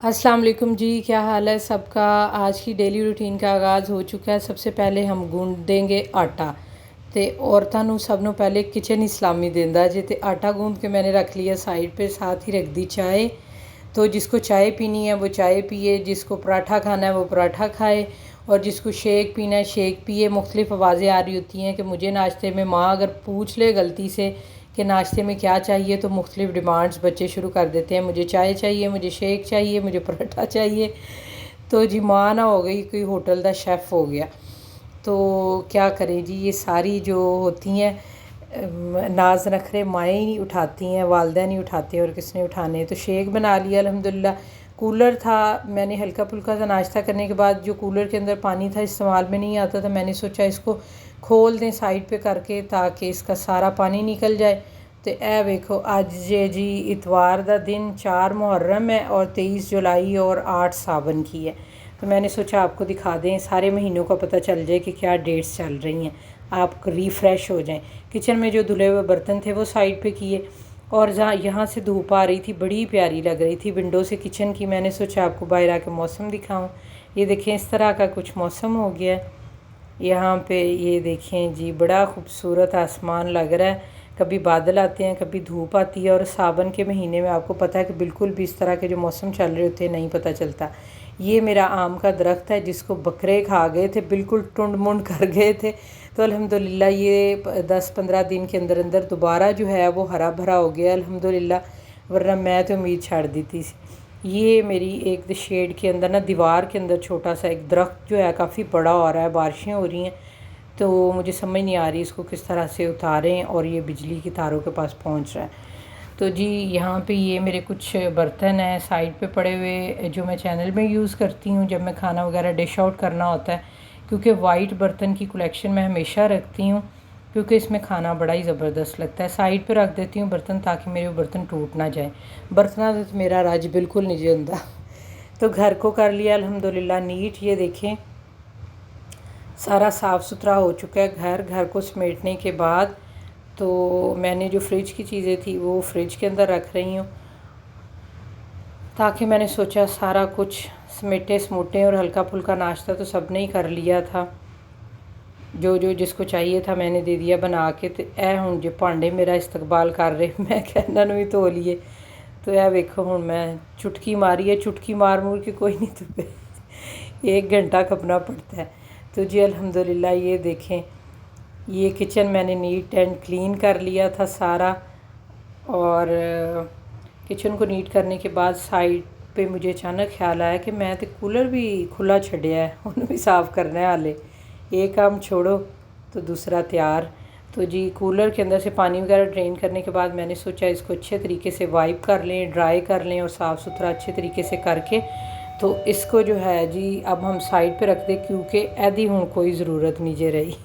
अस्सलाम वालेकुम जी, क्या हाल है सबका। आज की डेली रूटीन का आगाज़ हो चुका है। सबसे पहले हम गूंद देंगे आटा। तो औरतां नूं सब नूं पहले किचन ही सलामी देंदा जे। ते आटा गूंद के मैंने रख लिया साइड पे, साथ ही रख दी चाय। तो जिसको चाय पीनी है वो चाय पिए, जिसको पराठा खाना है वो पराठा खाए, और जिसको शेक पीना है शेक पिए। मुख्तलिफ़ आवाज़ें आ रही होती हैं कि मुझे नाश्ते में, माँ अगर पूछ ले गलती से कि नाश्ते में क्या चाहिए, तो मुख्तलिफ़ डिमांड्स बच्चे शुरू कर देते हैं। मुझे चाय चाहिए, मुझे शेक चाहिए, मुझे पराठा चाहिए। तो जी माँ ना हो गई कोई होटल का शेफ़ हो गया। तो क्या करें जी, ये सारी जो होती हैं नाज नखरे माएँ ही नहीं उठाती हैं, वालदा नहीं उठाते, और किसने उठाने। तो शेक बना लिया अल्हम्दुलिल्लाह। कूलर था, मैंने हल्का फुल्का सा नाश्ता करने के बाद जो कूलर के अंदर पानी था इस्तेमाल में नहीं आता था, मैंने सोचा इसको खोल दें साइड पे करके ताकि इसका सारा पानी निकल जाए। तो ए वेखो अज जी इतवार का दिन 4 मुहर्रम है और 23 जुलाई और 8 सावन की है। तो मैंने सोचा आपको दिखा दें, सारे महीनों का पता चल जाए कि क्या डेट्स चल रही हैं, आप रिफ़्रेश हो जाएं। किचन में जो धुले हुए बर्तन थे वो साइड पे किए, और जहाँ यहाँ से धूप आ रही थी, बड़ी प्यारी लग रही थी विंडो से किचन की। मैंने सोचा आपको बाहर आके मौसम दिखाऊं। ये देखें इस तरह का कुछ मौसम हो गया है यहाँ पे। ये देखें जी, बड़ा खूबसूरत आसमान लग रहा है। कभी बादल आते हैं, कभी धूप आती है, और सावन के महीने में आपको पता है कि बिल्कुल भी इस तरह के जो मौसम चल रहे होते हैं नहीं पता चलता। ये मेरा आम का दरख्त है जिसको बकरे खा गए थे, बिल्कुल टुंड मुंड कर गए थे। तो अल्हम्दुलिल्लाह ये 10-15 दिन के अंदर अंदर दोबारा जो है वो हरा भरा हो गया अल्हम्दुलिल्लाह, वरना मैं तो उम्मीद छाड़ दी थी। ये मेरी एक शेड के अंदर ना, दीवार के अंदर छोटा सा एक दरख्त जो है काफ़ी बड़ा हो रहा है, बारिशें हो रही हैं, तो मुझे समझ नहीं आ रही इसको किस तरह से उतारें, और ये बिजली की तारों के पास पहुंच रहा है। तो जी यहाँ पे ये मेरे कुछ बर्तन हैं साइड पे पड़े हुए, जो मैं चैनल में यूज़ करती हूँ जब मैं खाना वगैरह डिश आउट करना होता है, क्योंकि वाइट बर्तन की कलेक्शन मैं हमेशा रखती हूँ, क्योंकि इसमें खाना बड़ा ही ज़बरदस्त लगता है। साइड पे रख देती हूँ बर्तन ताकि मेरे बर्तन टूट ना जाए। बर्तन तो मेरा राज बिल्कुल नहीं जानता। तो घर को कर लिया अल्हम्दुलिल्लाह नीट। ये देखें सारा साफ़ सुथरा हो चुका है घर। घर को समेटने के बाद तो मैंने जो फ्रिज की चीज़ें थी वो फ्रिज के अंदर रख रही हूँ, ताकि मैंने सोचा सारा कुछ समेटे समूटे, और हल्का फुल्का नाश्ता तो सब ने ही कर लिया था, जो जो जिसको चाहिए था मैंने दे दिया बना के। तो ए हूँ जो भांडे मेरा इस्तकबाल कर रहे, मैं कहना भी धो लिए। तो यह वेखो हूँ मैं चुटकी मारी है, चुटकी मार मूर के कोई नहीं तो 1 घंटा खपना पड़ता है। तो जी अल्हम्दुलिल्लाह ये देखें, ये किचन मैंने नीट एंड क्लीन कर लिया था सारा। और किचन को नीट करने के बाद साइड पे मुझे अचानक ख्याल आया कि मैं तो कूलर भी खुला छड़िया है, उन्हें भी साफ़ करना है हाले। एक काम छोड़ो तो दूसरा तैयार। तो जी कूलर के अंदर से पानी वगैरह ड्रेन करने के बाद मैंने सोचा इसको अच्छे तरीके से वाइप कर लें, ड्राई कर लें, और साफ़ सुथरा अच्छे तरीके से करके तो इसको जो है जी अब हम साइड पे रख दें, क्योंकि ऐदी हूँ कोई ज़रूरत नहीं जे रही।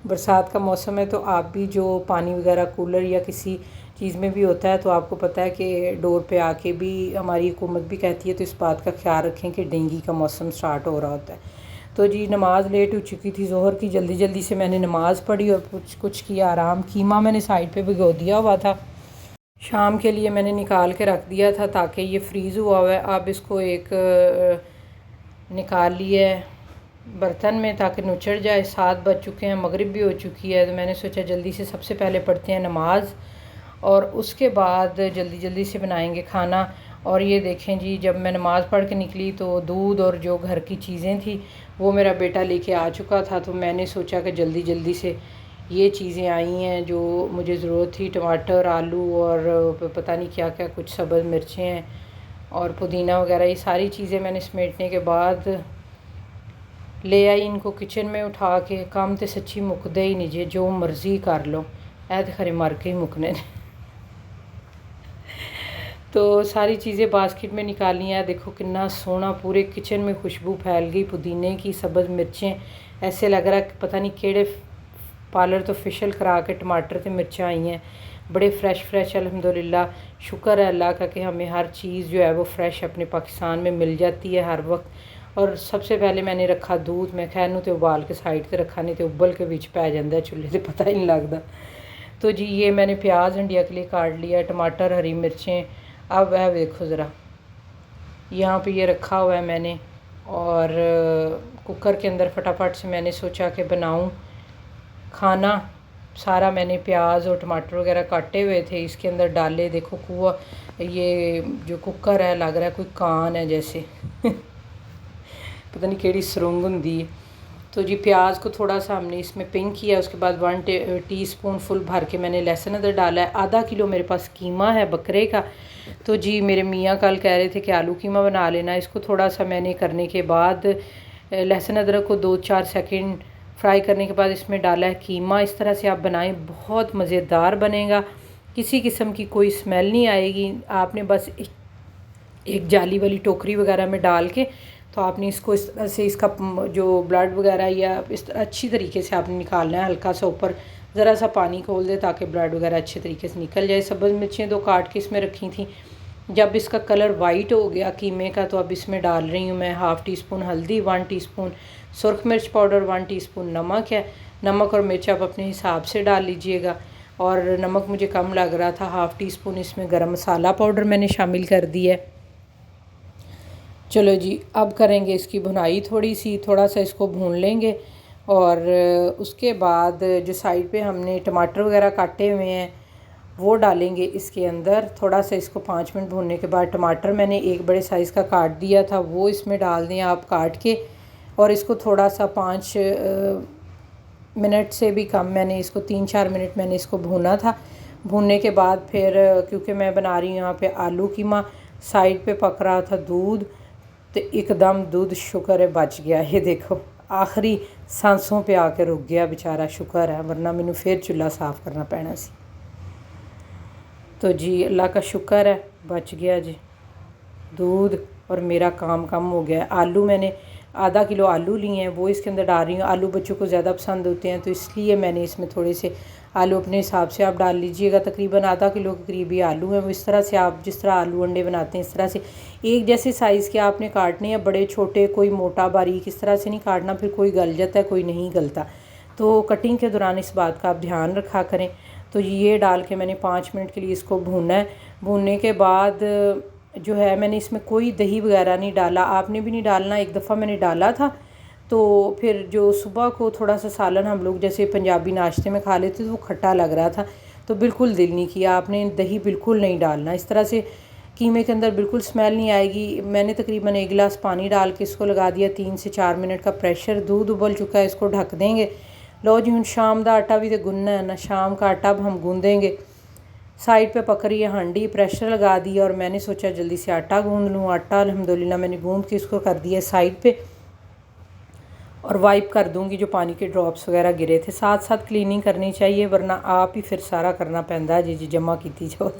बरसात का मौसम है, तो आप भी जो पानी वगैरह कूलर या किसी चीज़ में भी होता है, तो आपको पता है कि डोर पे आके भी हमारी हुकूमत भी कहती है, तो इस बात का ख्याल रखें कि डेंगू का मौसम स्टार्ट हो रहा होता है। तो जी नमाज़ लेट हो चुकी थी ज़ोहर की, जल्दी जल्दी से मैंने नमाज़ पढ़ी और कुछ किया आराम। कीमा मैंने साइड पे भिगो दिया हुआ था, शाम के लिए मैंने निकाल के रख दिया था ताकि ये फ्रीज़ हुआ हुआ है। अब इसको एक निकाल लिए बर्तन में ताकि नुचड़ जाए। 7 बज चुके हैं, मगरिब भी हो चुकी है, तो मैंने सोचा जल्दी से सबसे पहले पढ़ते हैं नमाज़, और उसके बाद जल्दी जल्दी से बनाएंगे खाना। और ये देखें जी, जब मैं नमाज़ पढ़ के निकली तो दूध और जो घर की चीज़ें थी वो मेरा बेटा लेके आ चुका था। तो मैंने सोचा कि जल्दी जल्दी से ये चीज़ें आई हैं जो मुझे ज़रूरत थी, टमाटर, आलू और पता नहीं क्या क्या कुछ सब्ज़ मिर्चें हैं और पुदीना वगैरह, ये सारी चीज़ें मैंने समेटने के बाद ले आई इनको किचन में उठा के। काम तो सच्ची मुकदे ही नहीं जे, जो मर्ज़ी कर लो, ऐ तो खरे मर के ही मुकने ने। तो सारी चीज़ें बास्केट में निकाली हैं। देखो कितना सोना पूरे किचन में खुशबू फैल गई पुदीने की, सब्ज़ मिर्चें, ऐसे लग रहा है पता नहीं केड़े पार्लर तो फेशियल करा के टमाटर तो मिर्चें आई हैं, बड़े फ़्रेश फ़्रेश अल्हम्दुलिल्लाह। शुक्र है अल्लाह का कि हमें हर चीज़ जो है वो फ़्रेश अपने पाकिस्तान में मिल जाती है हर वक्त। और सबसे पहले मैंने रखा दूध, मैं खैर नूं तो उबाल के साइड से रखा, नहीं तो उबल के विच पै जाता है चुल्हे से, पता ही नहीं लगता। तो जी ये मैंने प्याज हंडिया के लिए काट लिया, टमाटर, हरी मिर्चें। अब है देखो ज़रा यहाँ पे ये रखा हुआ है मैंने, और कुकर के अंदर फटाफट से मैंने सोचा कि बनाऊँ खाना। सारा मैंने प्याज और टमाटर वगैरह काटे हुए थे, इसके अंदर डाले। देखो कुआ, ये जो कुकर है लग रहा है कोई कान है जैसे पता नहीं केड़ी सुरंग होंदी है। तो जी प्याज को थोड़ा सा हमने इसमें पिंक किया, उसके बाद 1 टीस्पून फुल भर के मैंने लहसुन अदरक डाला है। आधा किलो मेरे पास कीमा है बकरे का। तो जी मेरे मियाँ कल कह रहे थे कि आलू कीमा बना लेना। इसको थोड़ा सा मैंने करने के बाद लहसुन अदरक को 2-4 सेकंड फ्राई करने के बाद इसमें डाला है कीमा। इस तरह से आप बनाएं, बहुत मज़ेदार बनेगा, किसी किस्म की कोई स्मेल नहीं आएगी। आपने बस एक जाली वाली टोकरी वगैरह में डाल के, तो आपने इसको इस तरह से इसका जो ब्लड वगैरह या इस तरह अच्छी तरीके से आपने निकालना है। हल्का सा ऊपर ज़रा सा पानी खोल दे ताकि ब्लड वगैरह अच्छे तरीके से निकल जाए। सब्ज़ मिर्चें 2 काट के इसमें रखी थी। जब इसका कलर वाइट हो गया कीमे का, तो अब इसमें डाल रही हूँ मैं 1/2 टीस्पून हल्दी, 1 टीस्पून सुरख मिर्च पाउडर, 1 टीस्पून नमक है। नमक और मिर्च आप अपने हिसाब से डाल लीजिएगा। और नमक मुझे कम लग रहा था, 1/2 टीस्पून इसमें गरम मसाला पाउडर मैंने शामिल कर दिया है। चलो जी, अब करेंगे इसकी भुनाई थोड़ा सा इसको भून लेंगे। और उसके बाद जो साइड पे हमने टमाटर वगैरह काटे हुए हैं वो डालेंगे इसके अंदर। थोड़ा सा इसको 5 मिनट भूनने के बाद टमाटर मैंने एक बड़े साइज़ का काट दिया था, वो इसमें डाल दें आप काट के। और इसको थोड़ा सा 5 मिनट से भी कम, मैंने इसको 3-4 मिनट मैंने इसको भूना था। भूनने के बाद फिर क्योंकि मैं बना रही हूँ यहाँ पे आलू कीमा, साइड पे पक रहा था दूध, तो एकदम दूध शुक्र है बच गया। ये देखो आखिरी सांसों पे आके रुक गया बेचारा, शुक्र है, वरना मैंने फिर चूल्हा साफ़ करना पैना सी। तो जी अल्लाह का शुक्र है बच गया जी दूध, और मेरा काम कम हो गया है। आलू मैंने आधा किलो आलू लिए हैं, वो इसके अंदर डाल रही हूँ। आलू बच्चों को ज़्यादा पसंद होते हैं, तो इसलिए मैंने इसमें थोड़े से आलू अपने हिसाब से आप डाल लीजिएगा। तकरीबन आधा किलो के करीब ही आलू हैं। वो इस तरह से आप जिस तरह आलू अंडे बनाते हैं इस तरह से एक जैसे साइज़ के आपने काटने हैं, बड़े छोटे, कोई मोटा बारीक इस तरह से नहीं काटना, फिर कोई गल जाता है कोई नहीं गलता। तो कटिंग के दौरान इस बात का आप ध्यान रखा करें। तो ये डाल के मैंने 5 मिनट के लिए इसको भूनना है। भूनने के बाद जो है मैंने इसमें कोई दही वगैरह नहीं डाला, आपने भी नहीं डालना। एक दफ़ा मैंने डाला था, तो फिर जो सुबह को थोड़ा सा सालन हम लोग जैसे पंजाबी नाश्ते में खा लेते तो वो खट्टा लग रहा था, तो बिल्कुल दिल नहीं किया। आपने दही बिल्कुल नहीं डालना। इस तरह से कीमे के अंदर बिल्कुल स्मेल नहीं आएगी। मैंने तकरीबन 1 गिलास पानी डाल के इसको लगा दिया 3 से 4 मिनट का प्रेशर। दूध उबल चुका है, इसको ढक देंगे। लो जी, हुण शाम का आटा भी तो गुनना है ना, शाम का आटा अब हम गूँधेंगे। साइड पे पक रही है हांडी, प्रेशर लगा दिया और मैंने सोचा जल्दी से आटा गूँध लूँ। आटा अल्हम्दुलिल्लाह मैंने गूँध के इसको कर दिया साइड पे, और वाइप कर दूँगी जो पानी के ड्रॉप्स वगैरह गिरे थे। साथ साथ क्लीनिंग करनी चाहिए, वरना आप ही फिर सारा करना पैंदा जी जमा की जाओ।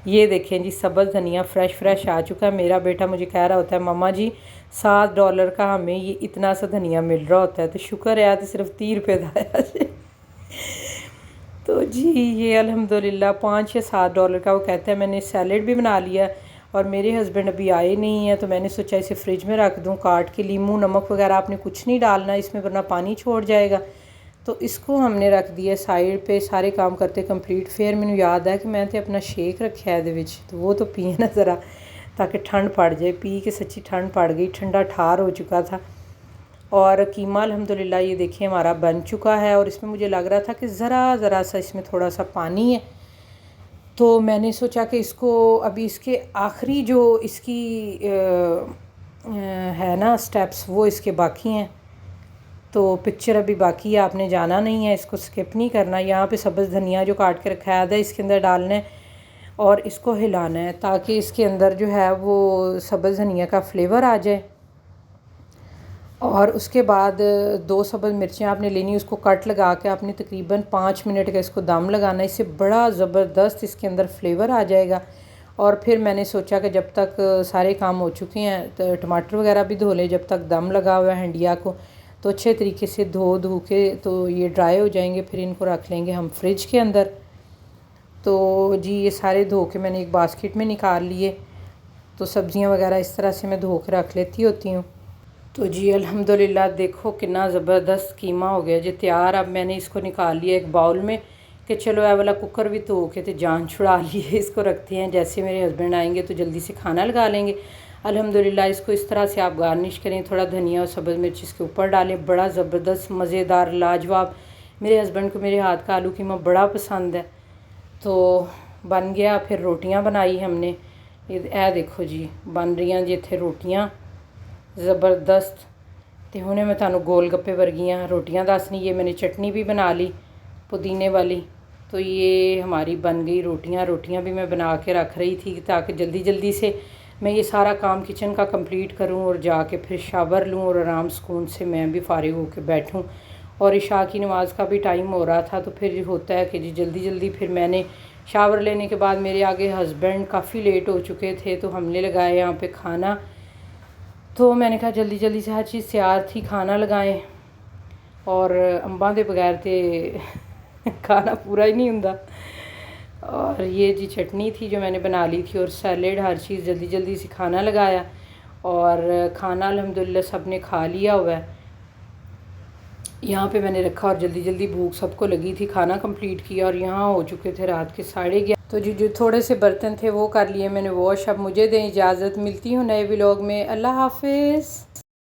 ये देखें जी, सब्ज़ धनिया फ्रेश आ चुका है। मेरा बेटा मुझे कह रहा होता है मम्मा जी $7 का हमें ये इतना सा धनिया मिल रहा होता है, तो शुक्र है तो सिर्फ 30 रुपये का आया। तो जी ये अल्हम्दुलिल्लाह $5 या $7 का वो कहते हैं। मैंने सैलेड भी बना लिया, और मेरे हस्बैंड अभी आए नहीं हैं, तो मैंने सोचा इसे फ्रिज में रख दूं काट के। लीमू नमक वगैरह आपने कुछ नहीं डालना इसमें, वरना पानी छोड़ जाएगा। तो इसको हमने रख दिया साइड पे। सारे काम करते कंप्लीट फिर मैंने याद है कि मैं तो अपना शेक रखा है दे, तो वो तो पिए ना ज़रा, ताकि ठंड पड़ जाए। पी के सच्ची ठंड पड़ गई, ठंडा ठार हो चुका था। और कीमा अल्हम्दुलिल्लाह ये देखिए हमारा बन चुका है। और इसमें मुझे लग रहा था कि ज़रा सा इसमें थोड़ा सा पानी है, तो मैंने सोचा कि इसको अभी इसके आखिरी जो इसकी है ना स्टेप्स, वो इसके बाकी हैं। तो पिक्चर अभी बाकी है, आपने जाना नहीं है, इसको स्किप नहीं करना। यहाँ पे सब्ज़ धनिया जो काट के रखा है इसके अंदर डालना है और इसको हिलाना है, ताकि इसके अंदर जो है वो सब्ज़ धनिया का फ्लेवर आ जाए। और उसके बाद 2 सब्ज़ मिर्चें आपने लेनी, उसको कट लगा के आपने तकरीबन 5 मिनट का इसको दम लगाना। इससे बड़ा ज़बरदस्त इसके अंदर फ्लेवर आ जाएगा। और फिर मैंने सोचा कि जब तक सारे काम हो चुके हैं, तो टमाटर वगैरह भी धो लें। जब तक दम लगा हुआ है हंडिया को, तो अच्छे तरीके से धो के तो ये ड्राई हो जाएंगे। फिर इनको रख लेंगे हम फ्रिज के अंदर। तो जी ये सारे धो के मैंने एक बास्केट में निकाल लिए। तो सब्ज़ियाँ वगैरह इस तरह से मैं धो के रख लेती होती हूँ। तो जी अल्हम्दुलिल्लाह देखो कितना ज़बरदस्त कीमा हो गया जी तैयार। अब मैंने इसको निकाल लिया एक बाउल में कि चलो ये वाला कुकर भी धो के तो जान छुड़ा लिए। इसको रखते हैं, जैसे मेरे हस्बैंड आएंगे तो जल्दी से खाना लगा लेंगे। अल्हम्दुलिल्लाह इसको इस तरह से आप गार्निश करें, थोड़ा धनिया और सब्ज़ मिर्च इसके ऊपर डालें। बड़ा ज़बरदस्त मज़ेदार लाजवाब, मेरे हस्बैंड को मेरे हाथ का आलू कीमा बड़ा पसंद है। तो बन गया। फिर रोटियां बनाई हमने, ये देखो जी बन रही जी इत्थे रोटियां ज़बरदस्त। तो हुणे मैं तुहानू गोल गप्पे वर्गियां रोटियां दसनी। ये मैंने चटनी भी बना ली पुदीने वाली। तो ये हमारी बन गई रोटियां। रोटियां भी मैं बना के रख रही थी ताकि जल्दी जल्दी से मैं ये सारा काम किचन का कंप्लीट करूं और जाके फिर शावर लूं और आराम सुकून से मैं भी फारिग होकर बैठूं। और इशा की नमाज़ का भी टाइम हो रहा था, तो फिर होता है कि जी जल्दी जल्दी फिर मैंने शावर लेने के बाद मेरे आगे हस्बैंड काफ़ी लेट हो चुके थे, तो हमने लगाया यहाँ पे खाना। तो मैंने कहा जल्दी जल्दी से हर चीज़ तैयार थी, खाना लगाएं। और अंबा के बगैर तो खाना पूरा ही नहीं हुंदा। और ये जी चटनी थी जो मैंने बना ली थी और सैलेड, हर चीज़ जल्दी जल्दी से खाना लगाया। और खाना अल्हम्दुलिल्लाह सब ने खा लिया हुआ है। यहाँ पे मैंने रखा और जल्दी जल्दी भूख सबको लगी थी, खाना कंप्लीट किया। और यहाँ हो चुके थे रात के 11:30। तो जो थोड़े से बर्तन थे वो कर लिए मैंने वॉश। अब मुझे दें इजाज़त, मिलती हूँ नए व्लॉग में। अल्लाह हाफिज़।